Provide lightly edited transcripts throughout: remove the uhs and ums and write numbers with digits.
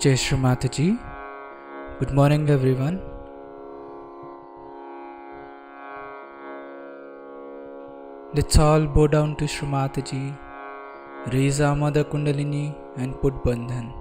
Jai Shri Mataji. Good morning, everyone. Let's all bow down to Shri Mataji, raise our Mother Kundalini and put Bandhan.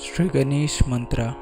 Shri Ganesh Mantra.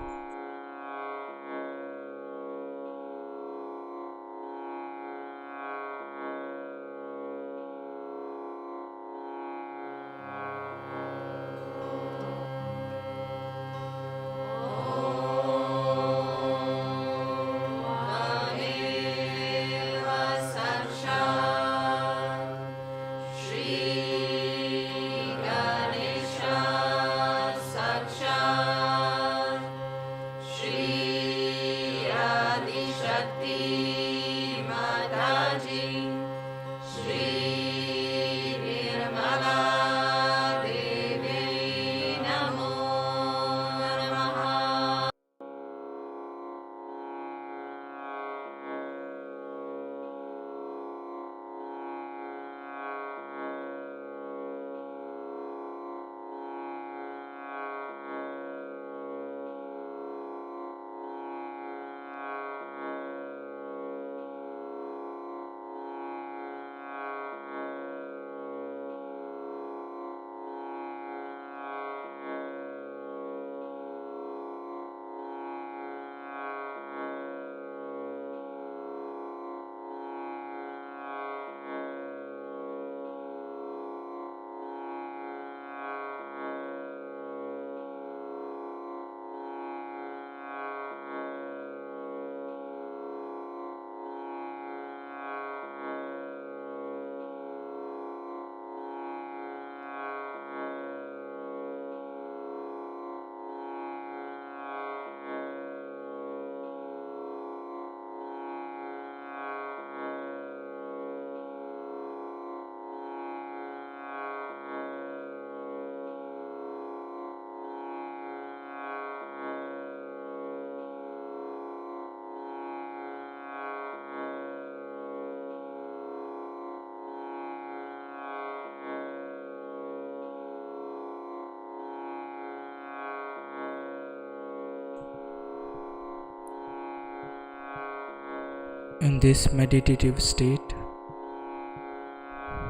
In this meditative state,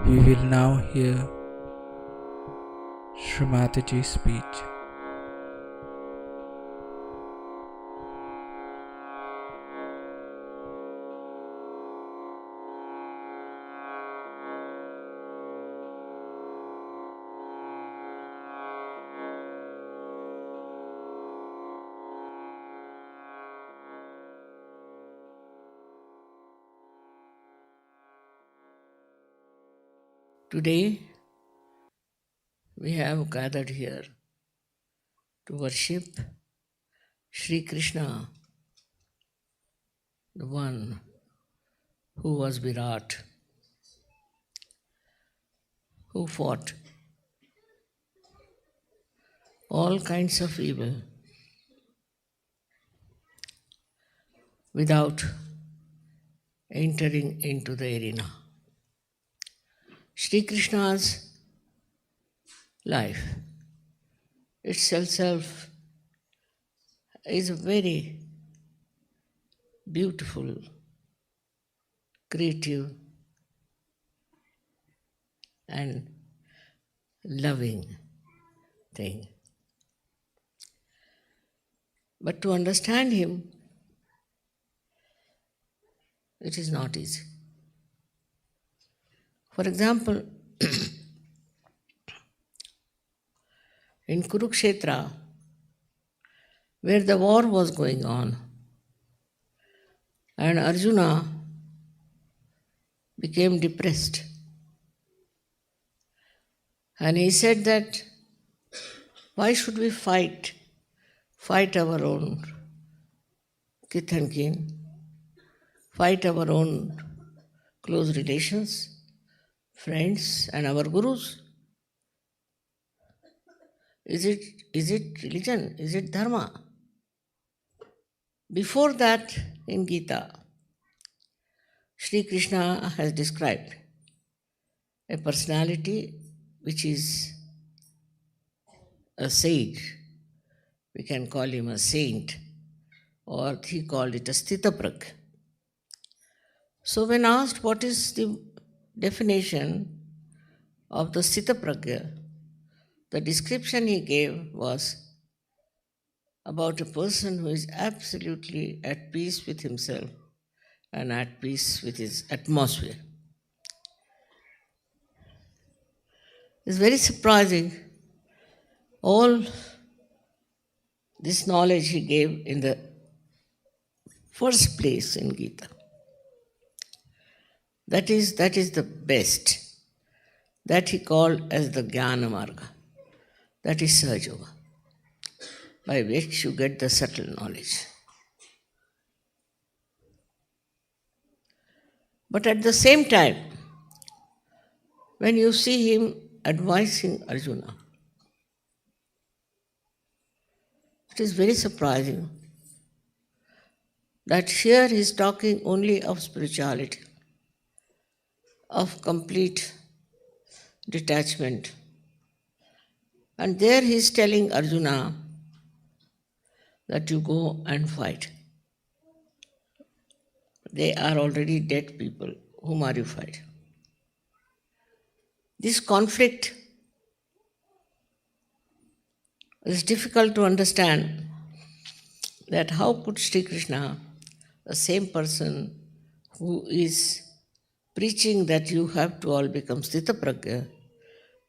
we will now hear Shri Mataji's speech. Today, we have gathered here to worship Sri Krishna, the one who was Virat, who fought all kinds of evil without entering into the arena. Sri Krishna's life itself is a very beautiful, creative, and loving thing. But to understand him, it is not easy. For example, in Kurukshetra, where the war was going on, and Arjuna became depressed. And he said that, why should we fight our own kith and kin, fight our own close relations, friends, and our gurus? Is it religion? Is it dharma? Before that, in Gita, Sri Krishna has described a personality which is a sage. We can call him a saint, or he called it a Sthitapragya. So when asked what is the definition of the Sthitapragya, the description he gave was about a person who is absolutely at peace with himself and at peace with his atmosphere. It's very surprising. All this knowledge he gave in the first place in Gita. That is the best. That he called as the Jnana Marga. That is Sahaja Yoga, by which you get the subtle knowledge. But at the same time, when you see him advising Arjuna, it is very surprising that here he is talking only of spirituality, of complete detachment. And there he is telling Arjuna that you go and fight. They are already dead people. Whom are you fighting? This conflict is difficult to understand, that how could Sri Krishna, the same person who is preaching that you have to all become Sthitapragya,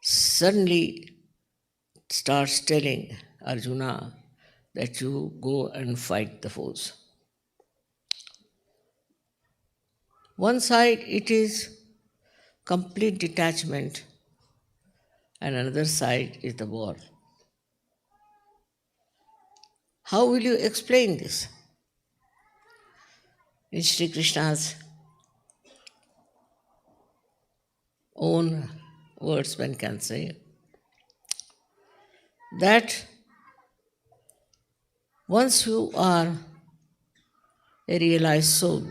suddenly starts telling Arjuna that you go and fight the foes. One side it is complete detachment, and another side is the war. How will you explain this? In Sri Krishna's own words, one can say that once you are a realized soul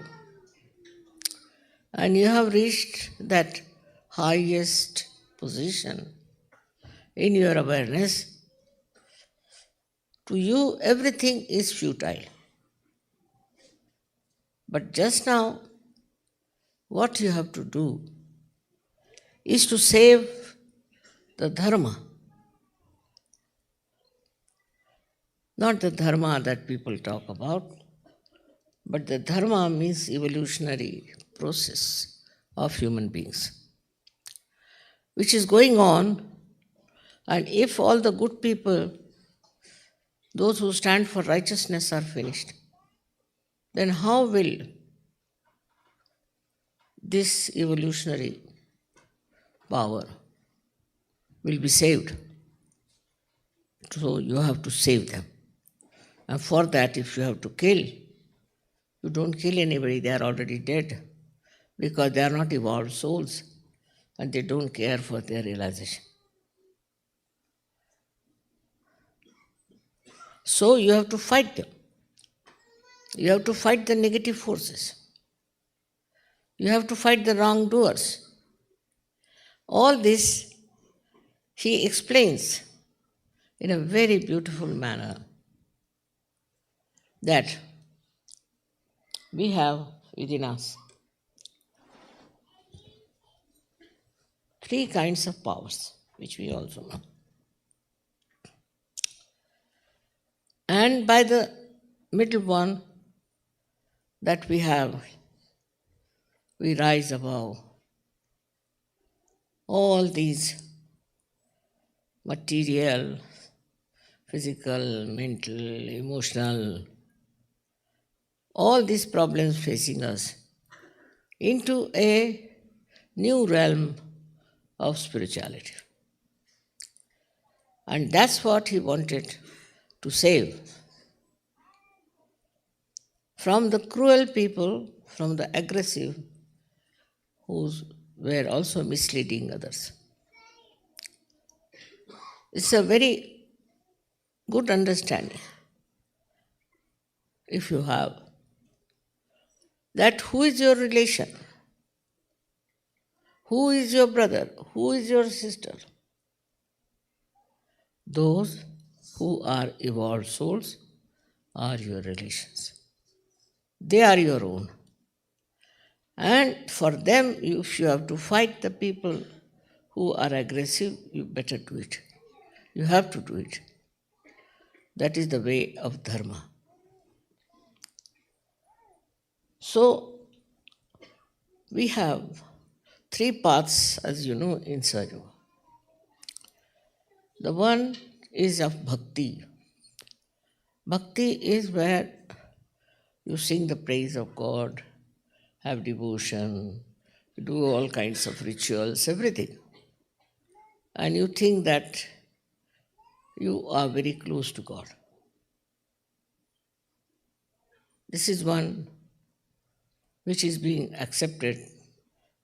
and you have reached that highest position in your awareness, to you everything is futile. But just now, what you have to do is to save the dharma. Not the dharma that people talk about, but the dharma means evolutionary process of human beings, which is going on. And if all the good people, those who stand for righteousness, are finished, then how will this evolutionary power will be saved? So you have to save them. And for that, if you have to kill, you don't kill anybody, they are already dead, because they are not evolved souls and they don't care for their realization. So you have to fight them. You have to fight the negative forces. You have to fight the wrongdoers. All this he explains in a very beautiful manner that we have within us three kinds of powers, which we also know. And by the middle one that we have, we rise above all these material, physical, mental, emotional, all these problems facing us into a new realm of spirituality. And that's what he wanted to save from the cruel people, from the aggressive, who were also misleading others. It's a very good understanding if you have that who is your relation, who is your brother, who is your sister. Those who are evolved souls are your relations. They are your own. And for them, if you have to fight the people who are aggressive, you better do it. You have to do it. That is the way of dharma. So, we have three paths, as you know, in Sahaja Yoga. The one is of bhakti. Bhakti is where you sing the praise of God, have devotion, you do all kinds of rituals, everything. And you think that you are very close to God. This is one which is being accepted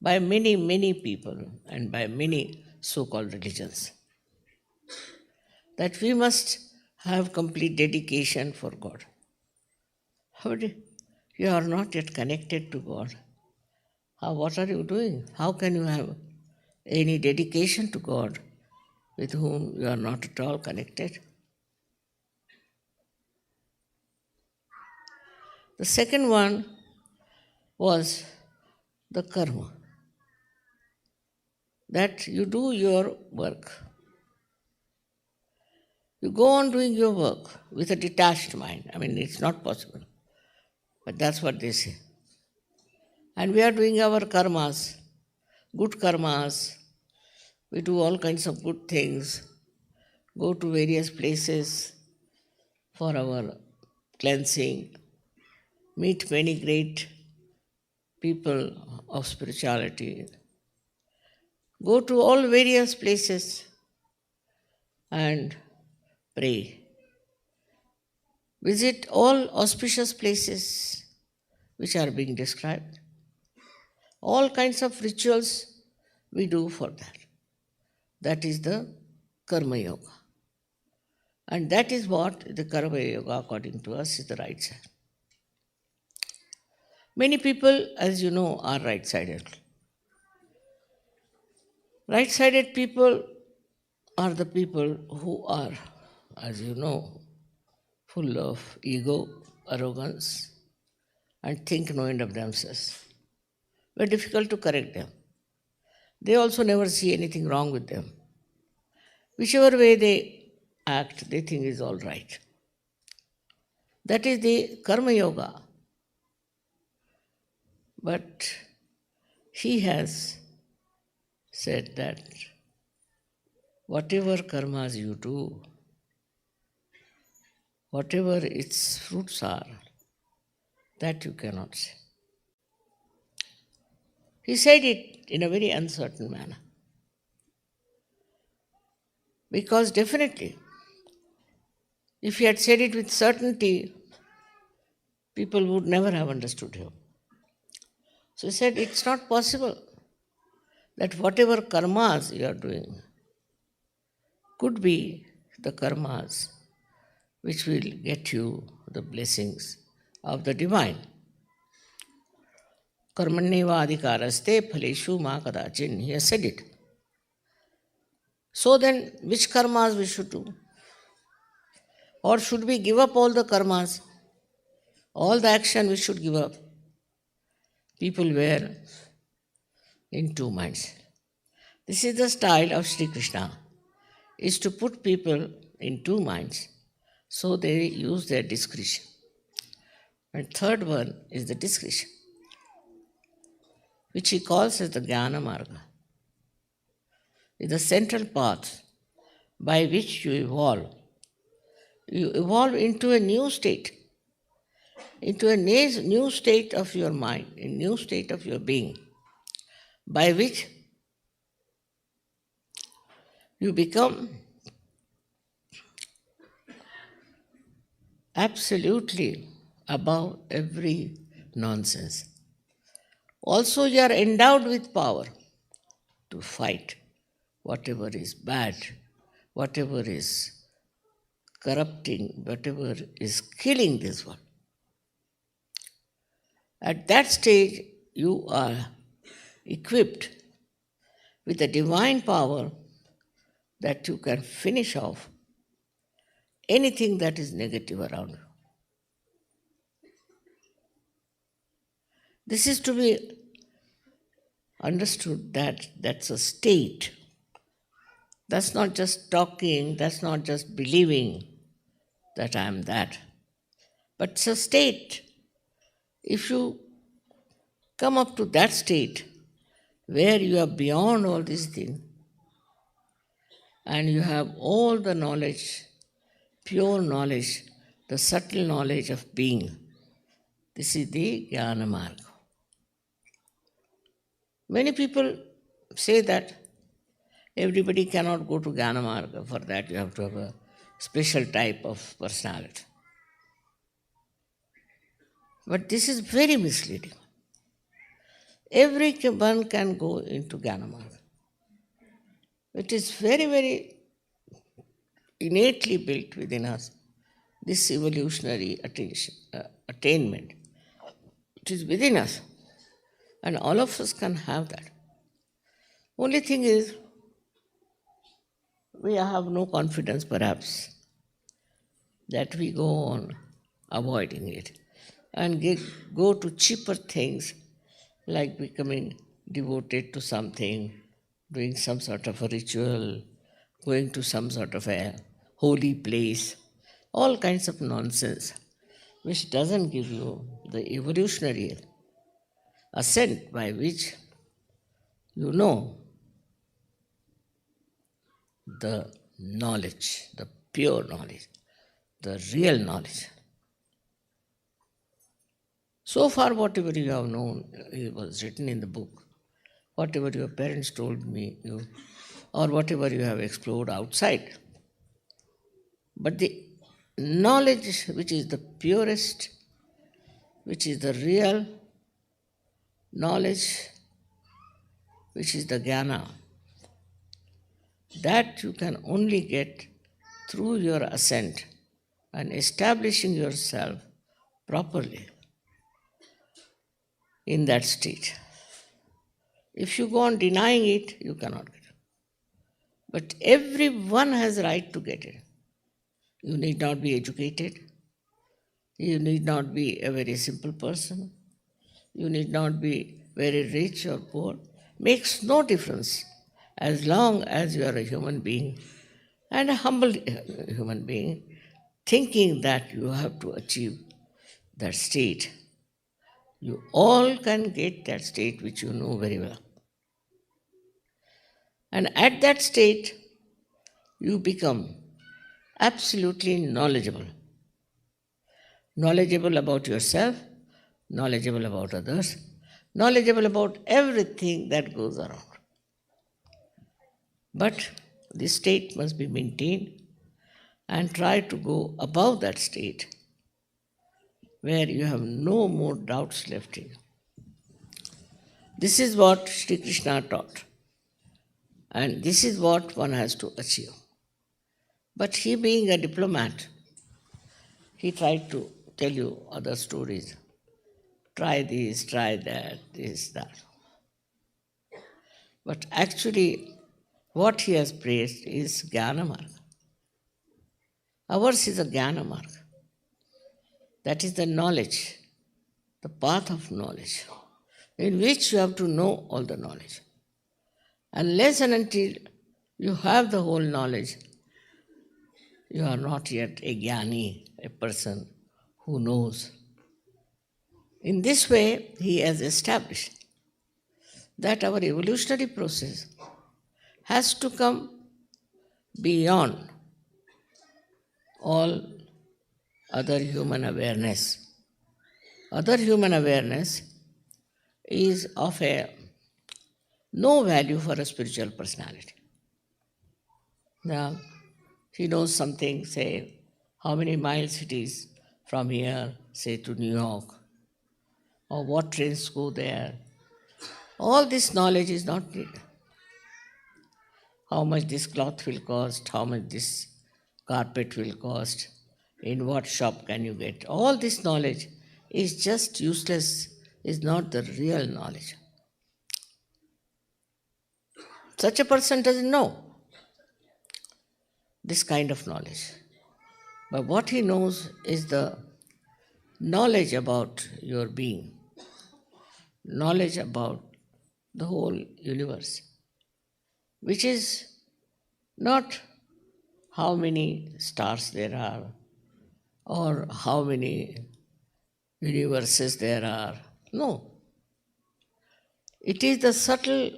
by many, many people and by many so-called religions. That we must have complete dedication for God. You are not yet connected to God. What are you doing? How can you have any dedication to God with whom you are not at all connected? The second one was the karma. That you do your work. You go on doing your work with a detached mind. I mean, it's not possible. But that's what they say. And we are doing our karmas, good karmas. We do all kinds of good things, go to various places for our cleansing, meet many great people of spirituality, go to all various places and pray. Visit all auspicious places which are being described. All kinds of rituals we do for that. That is the Karma Yoga. And that is what the Karma Yoga, according to us, is the right side. Many people, as you know, are right-sided. Right-sided people are the people who are, as you know, full of ego, arrogance, and think no end of themselves. Very difficult to correct them. They also never see anything wrong with them. Whichever way they act, they think is all right. That is the Karma Yoga. But he has said that whatever karmas you do, whatever its fruits are, that you cannot say. He said it in a very uncertain manner. Because definitely, if he had said it with certainty, people would never have understood him. So he said, it's not possible that whatever karmas you are doing could be the karmas which will get you the blessings of the divine. Karmanyeva adhikaraste phaleshu ma kadachin. He has said it. So then, which karmas we should do? Or should we give up all the karmas? All the action we should give up. People were in two minds. This is the style of Sri Krishna, is to put people in two minds so they use their discretion. And third one is the discretion, which he calls as the Jnana Marga. Is the central path by which you evolve. You evolve into a new state, into a new state of your mind, a new state of your being, by which you become absolutely above every nonsense. Also, you are endowed with power to fight whatever is bad, whatever is corrupting, whatever is killing this world. At that stage, you are equipped with a divine power that you can finish off anything that is negative around you. This is to be understood that that's a state. That's not just talking, that's not just believing that I am that, but it's a state. If you come up to that state where you are beyond all these things and you have all the knowledge, pure knowledge, the subtle knowledge of being, this is the Jnana Marga. Many people say that everybody cannot go to Jnana Marga. For that you have to have a special type of personality. But this is very misleading. Everyone can go into Jnana Marga. It is very, very innately built within us, this evolutionary attainment. It is within us. And all of us can have that. Only thing is, we have no confidence perhaps that we go on avoiding it and go to cheaper things like becoming devoted to something, doing some sort of a ritual, going to some sort of a holy place, all kinds of nonsense which doesn't give you the evolutionary ascent by which you know the knowledge, the pure knowledge, the real knowledge. So far, whatever you have known, it was written in the book, whatever your parents told me, or whatever you have explored outside. But the knowledge which is the purest, which is the real knowledge, which is the jnana, that you can only get through your ascent and establishing yourself properly in that state. If you go on denying it, you cannot get it. But everyone has right to get it. You need not be educated. You need not be a very simple person. You need not be very rich or poor. Makes no difference as long as you are a human being and a humble human being, thinking that you have to achieve that state. You all can get that state which you know very well. And at that state, you become absolutely knowledgeable. Knowledgeable about yourself, knowledgeable about others, knowledgeable about everything that goes around. But this state must be maintained and try to go above that state where you have no more doubts left in you. This is what Sri Krishna taught. And this is what one has to achieve. But he being a diplomat, he tried to tell you other stories. Try this, try that, this, that. But actually, what he has praised is Jnana Marga. Ours is a Jnana Marga. That is the knowledge, the path of knowledge, in which you have to know all the knowledge. Unless and until you have the whole knowledge, you are not yet a jnani, a person who knows. In this way, he has established that our evolutionary process has to come beyond all other human awareness. Other human awareness is of a no value for a spiritual personality. Now, he knows something, say, how many miles it is from here, say, to New York, or what trains go there. All this knowledge is not needed. How much this cloth will cost, how much this carpet will cost, in what shop can you get. All this knowledge is just useless, is not the real knowledge. Such a person doesn't know this kind of knowledge. But what he knows is the knowledge about your being, knowledge about the whole universe, which is not how many stars there are or how many universes there are. No. It is the subtle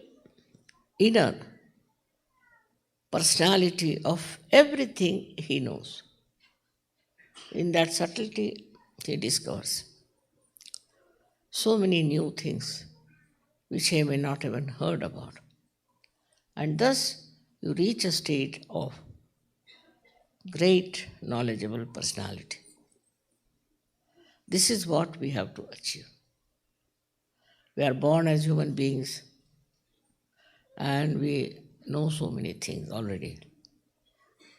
inner personality of everything he knows. In that subtlety, he discovers so many new things which he may not even heard about. And thus, you reach a state of great knowledgeable personality. This is what we have to achieve. We are born as human beings and we know so many things already.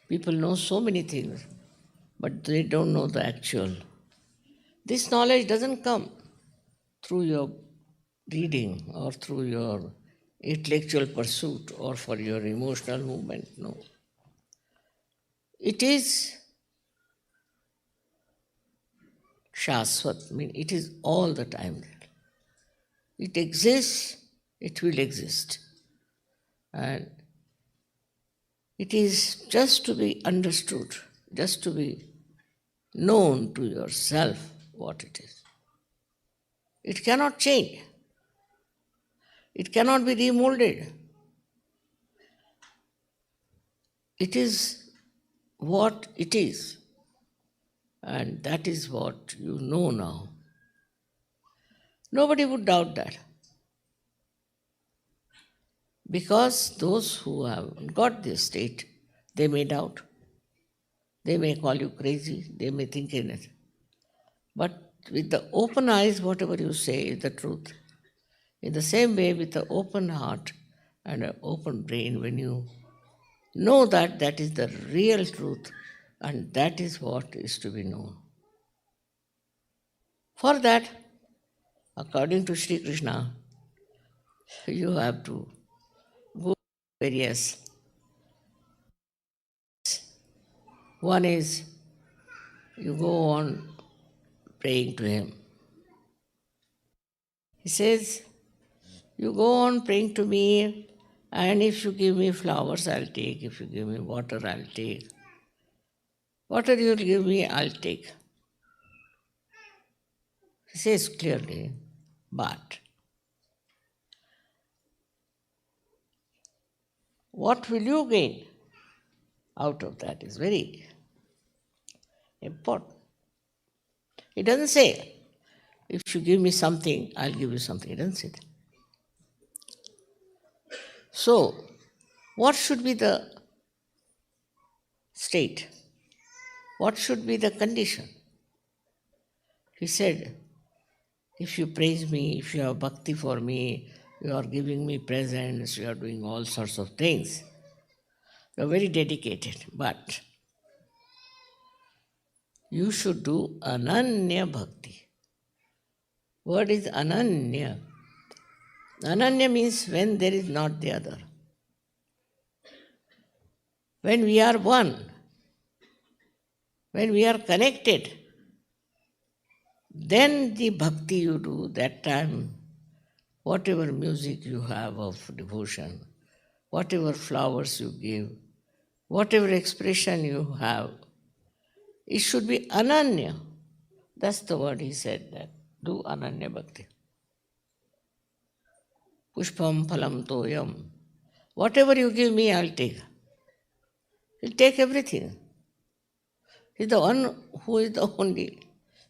People know so many things, but they don't know the actual. This knowledge doesn't come through your reading or through your intellectual pursuit or for your emotional movement. No. It is Shaswat, it is all the time there. It exists, it will exist. And it is just to be understood, just to be known to yourself what it is. It cannot change. It cannot be remolded. It is what it is. And that is what you know now. Nobody would doubt that. Because those who have got this state, they may doubt. They may call you crazy, they may think in it. But with the open eyes, whatever you say is the truth. In the same way, with the open heart and an open brain, when you know that that is the real truth and that is what is to be known. For that, according to Sri Krishna, you have to go various. One is you go on praying to him. He says, you go on praying to me, and if you give me flowers, I'll take. If you give me water, I'll take. Whatever you'll give me, I'll take. He says clearly, but what will you gain out of that is very important. He doesn't say, if you give me something, I'll give you something. He doesn't say that. So, what should be the state? What should be the condition? He said, if you praise me, if you have bhakti for me, you are giving me presents, you are doing all sorts of things. You are very dedicated, but you should do Ananya Bhakti. Word is Ananya. Ananya means when there is not the other. When we are one, when we are connected, then the bhakti you do, that time, whatever music you have of devotion, whatever flowers you give, whatever expression you have, it should be Ananya. That's the word he said, that do Ananya Bhakti. Pushpam phalam toyam. Whatever you give me, I'll take. He'll take everything. He's the one who is the only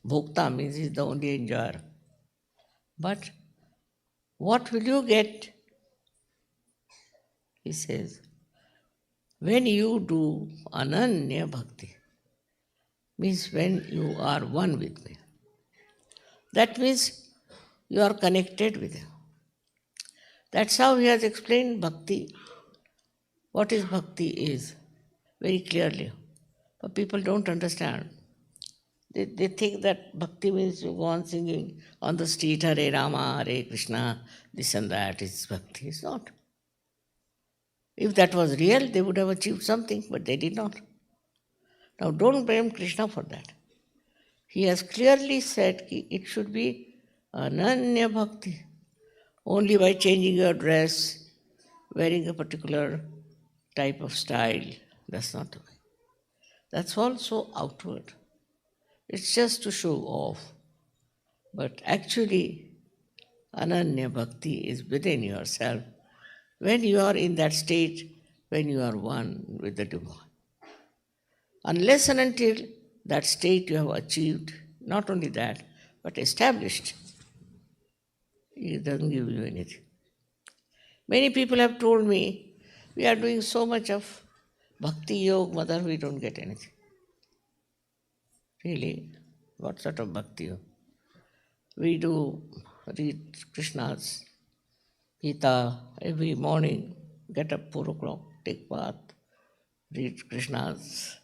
bhokta, means he's the only enjoyer. But what will you get? He says, when you do Ananya Bhakti, means when you are one with me. That means you are connected with him. That's how he has explained bhakti. What is bhakti is very clearly. But people don't understand. They think that bhakti means you go on singing on the street, Hare Rama, Hare Krishna, this and that is bhakti. It's not. If that was real, they would have achieved something, but they did not. Now don't blame Krishna for that. He has clearly said it should be Ananya Bhakti. Only by changing your dress, wearing a particular type of style, that's not the way. That's also outward. It's just to show off. But actually, Ananya Bhakti is within yourself when you are in that state, when you are one with the divine. Unless and until that state you have achieved, not only that, but established, it doesn't give you anything. Many people have told me, we are doing so much of bhakti yoga, mother, we don't get anything. Really? What sort of bhakti yoga? We do read Krishna's Gita every morning, get up 4 o'clock, take bath, read Krishna's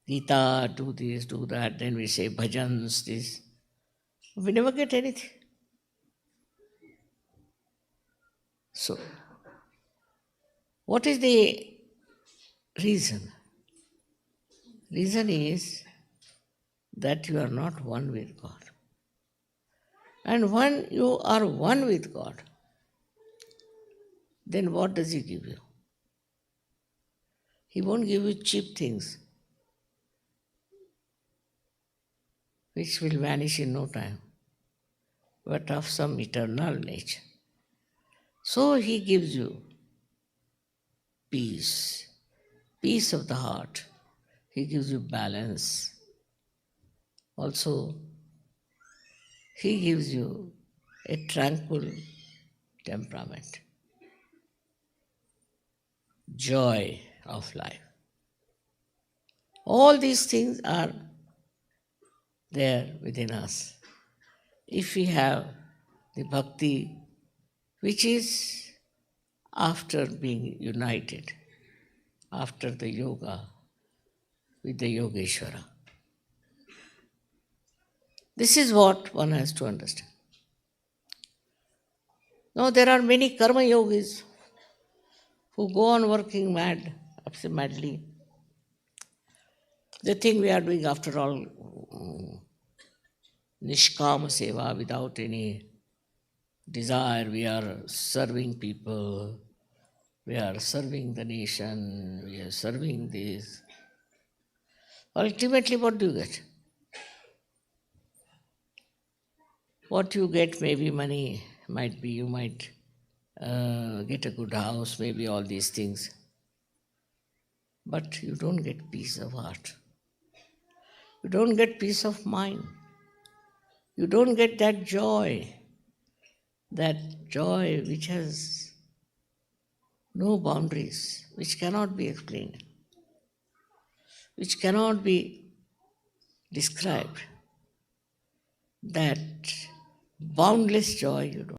Gita, do this, do that, then we say bhajans, this. We never get anything. So, what is the reason? Reason is that you are not one with God. And when you are one with God, then what does He give you? He won't give you cheap things, which will vanish in no time, but of some eternal nature. So He gives you peace, peace of the heart. He gives you balance. Also, He gives you a tranquil temperament, joy of life. All these things are there within us. If we have the bhakti, which is after being united, after the yoga with the Yogeshwara. This is what one has to understand. Now, there are many karma yogis who go on working madly. They think we are doing, after all, nishkama seva, without any desire. We are serving people, we are serving the nation, we are serving this. Ultimately, what do you get? What you get may be money, might be you might get a good house, maybe all these things. But you don't get peace of heart. You don't get peace of mind. You don't get that joy which has no boundaries, which cannot be explained, which cannot be described. That boundless joy you don't.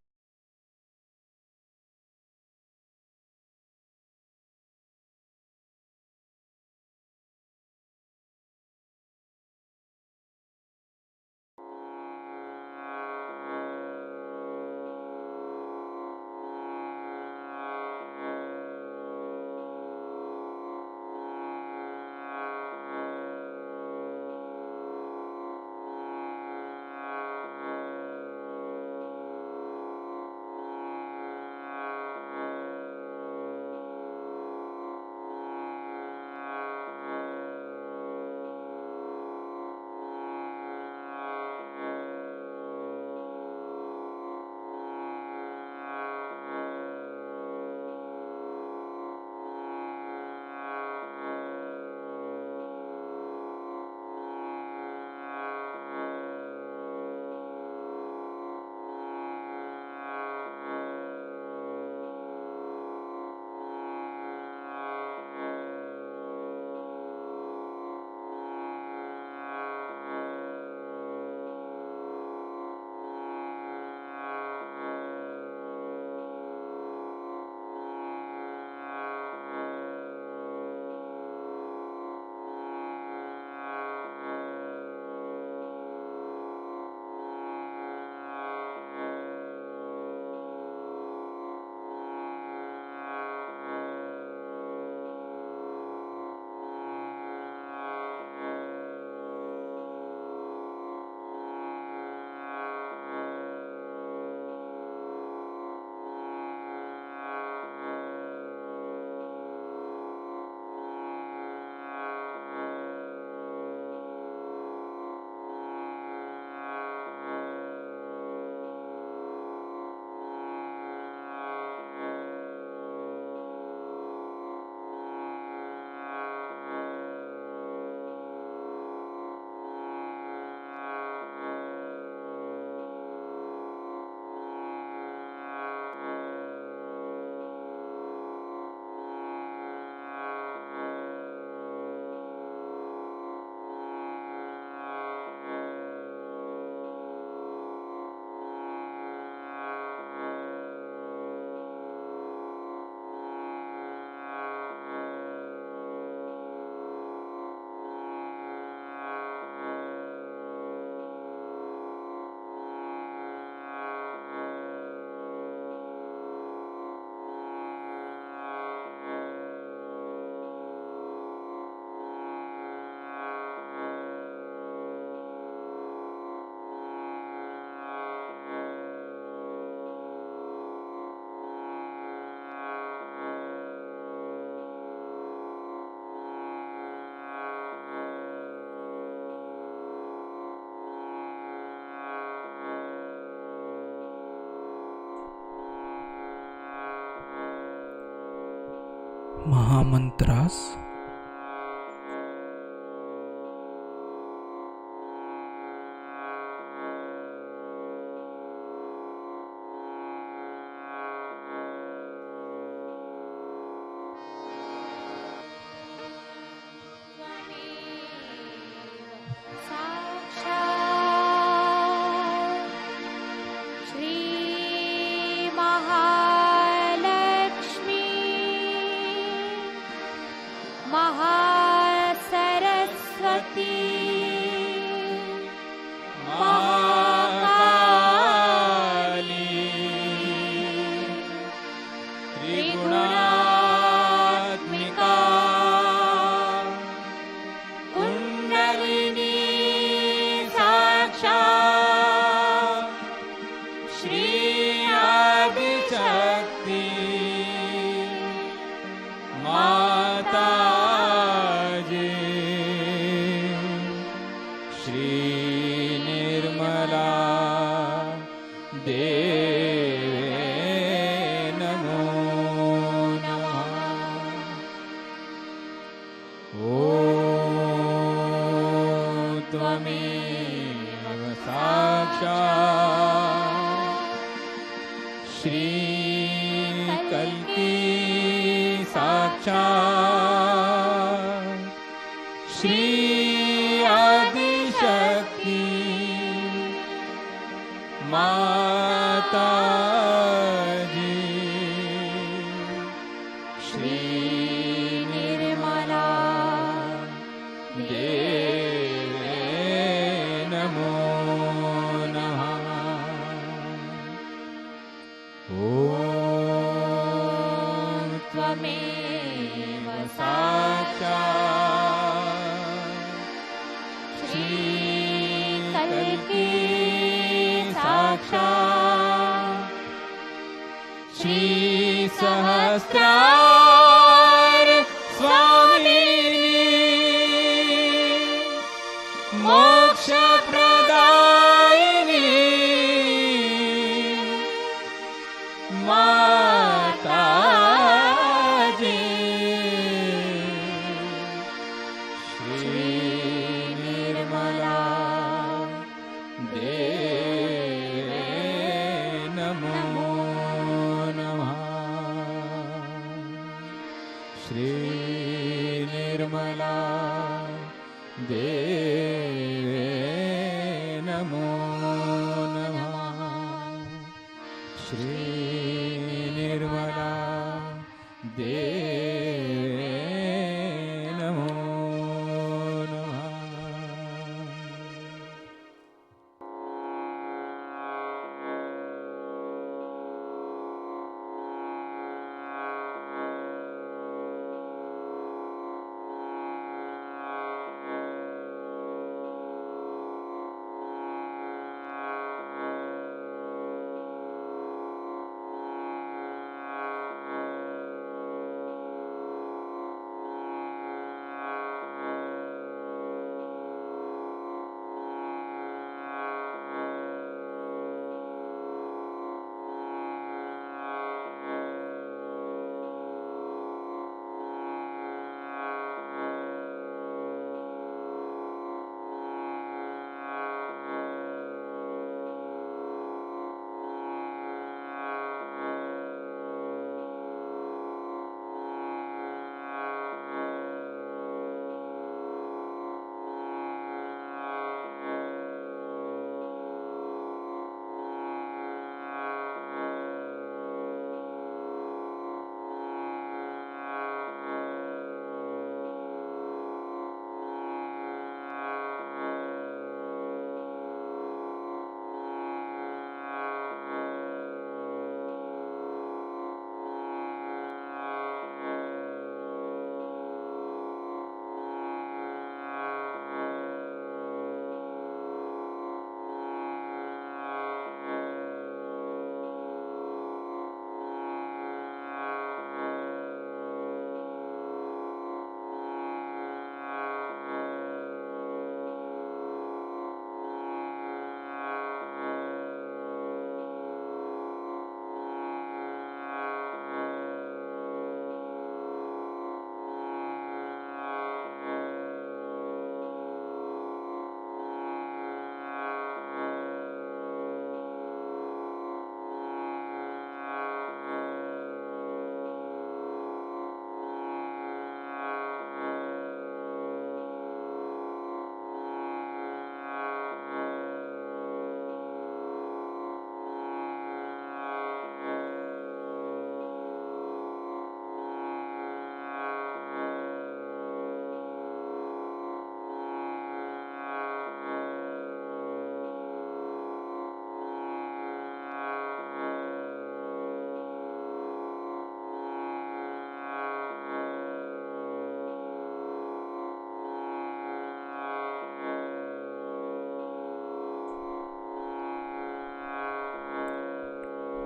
महामंत्रास.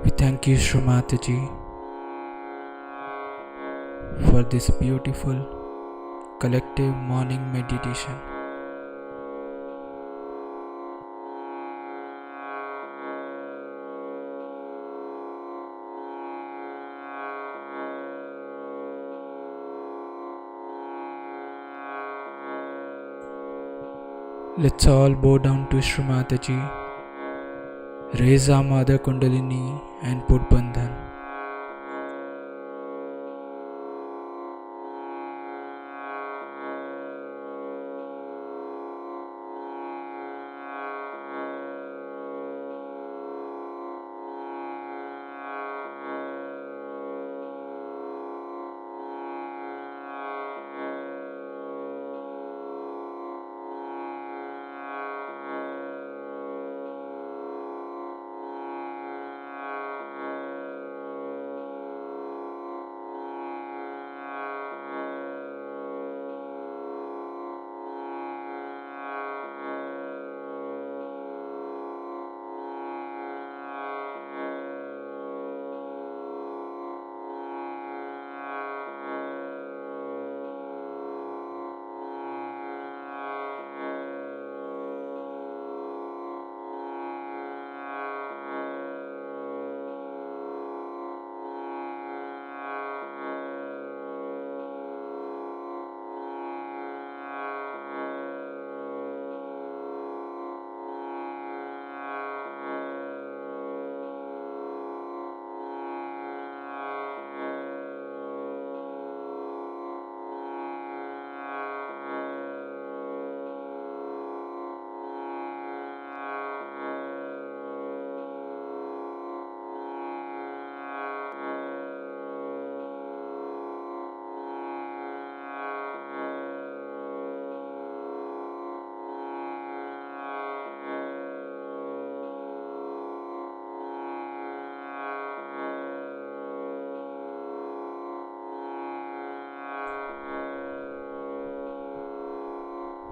We thank you, Shri Mataji, for this beautiful collective morning meditation. Let's all bow down to Shri Mataji, raise our Mother Kundalini and put Bandhan.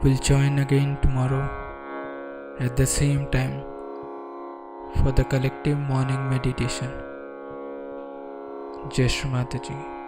We'll join again tomorrow at the same time for the collective morning meditation. Jai Shri Mataji.